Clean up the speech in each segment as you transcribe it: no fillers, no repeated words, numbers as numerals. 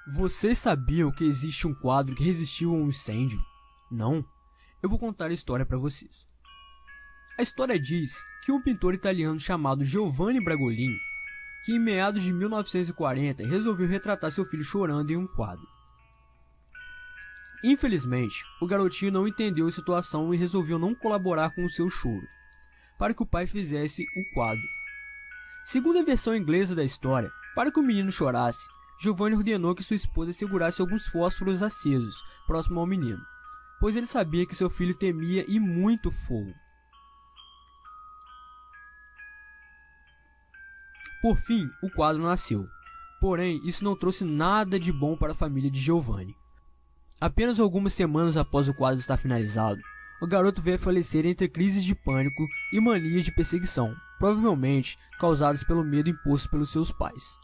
Vocês sabiam que existe um quadro que resistiu a um incêndio? Não? Eu vou contar a história para vocês. A história diz que um pintor italiano chamado Giovanni Bragolin, que em meados de 1940 resolveu retratar seu filho chorando em um quadro. Infelizmente, o garotinho não entendeu a situação e resolveu não colaborar com o seu choro, para que o pai fizesse o quadro. Segundo a versão inglesa da história, para que o menino chorasse, Giovanni ordenou que sua esposa segurasse alguns fósforos acesos próximo ao menino, pois ele sabia que seu filho temia e muito fogo. Por fim, o quadro nasceu, porém isso não trouxe nada de bom para a família de Giovanni. Apenas algumas semanas após o quadro estar finalizado, o garoto veio a falecer entre crises de pânico e manias de perseguição, provavelmente causadas pelo medo imposto pelos seus pais.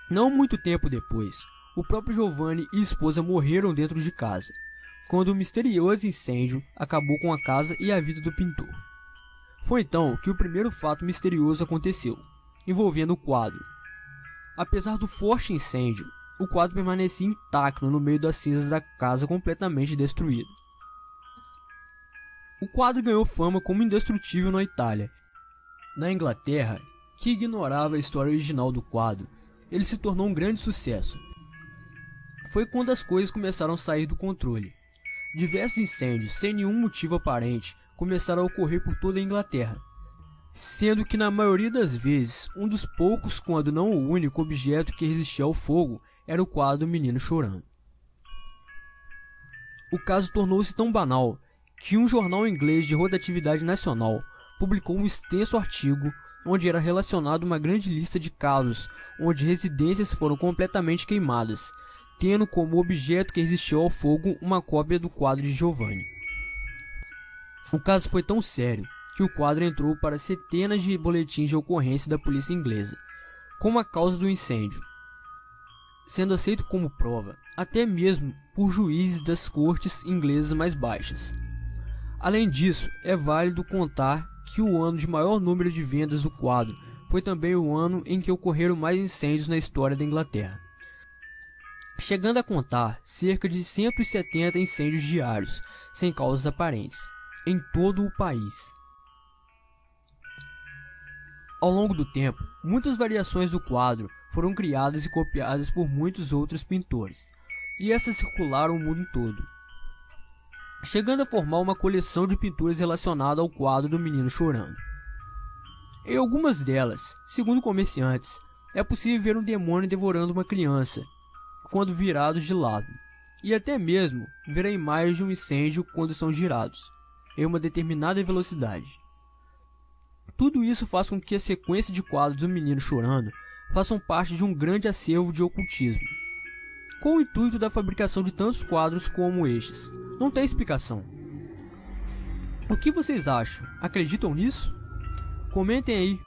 Não muito tempo depois, o próprio Giovanni e esposa morreram dentro de casa, quando um misterioso incêndio acabou com a casa e a vida do pintor. Foi então que o primeiro fato misterioso aconteceu, envolvendo o quadro. Apesar do forte incêndio, o quadro permanecia intacto no meio das cinzas da casa completamente destruída. O quadro ganhou fama como indestrutível na Itália. Na Inglaterra, que ignorava a história original do quadro, ele se tornou um grande sucesso. Foi quando as coisas começaram a sair do controle. Diversos incêndios, sem nenhum motivo aparente, começaram a ocorrer por toda a Inglaterra, sendo que na maioria das vezes, um dos poucos, quando não o único objeto que resistia ao fogo era o quadro do menino chorando. O caso tornou-se tão banal que um jornal inglês de rotatividade nacional publicou um extenso artigo onde era relacionado uma grande lista de casos onde residências foram completamente queimadas, tendo como objeto que resistiu ao fogo uma cópia do quadro de Giovanni. O caso foi tão sério que o quadro entrou para centenas de boletins de ocorrência da polícia inglesa, como a causa do incêndio, sendo aceito como prova até mesmo por juízes das cortes inglesas mais baixas. Além disso, é válido contar que o ano de maior número de vendas do quadro foi também o ano em que ocorreram mais incêndios na história da Inglaterra, chegando a contar cerca de 170 incêndios diários, sem causas aparentes, em todo o país. Ao longo do tempo, muitas variações do quadro foram criadas e copiadas por muitos outros pintores, e essas circularam o mundo todo, chegando a formar uma coleção de pinturas relacionada ao quadro do menino chorando. Em algumas delas, segundo comerciantes, é possível ver um demônio devorando uma criança quando virados de lado, e até mesmo ver a imagem de um incêndio quando são girados em uma determinada velocidade. Tudo isso faz com que a sequência de quadros do menino chorando façam parte de um grande acervo de ocultismo, com o intuito da fabricação de tantos quadros como estes. Não tem explicação. O que vocês acham? Acreditam nisso? Comentem aí.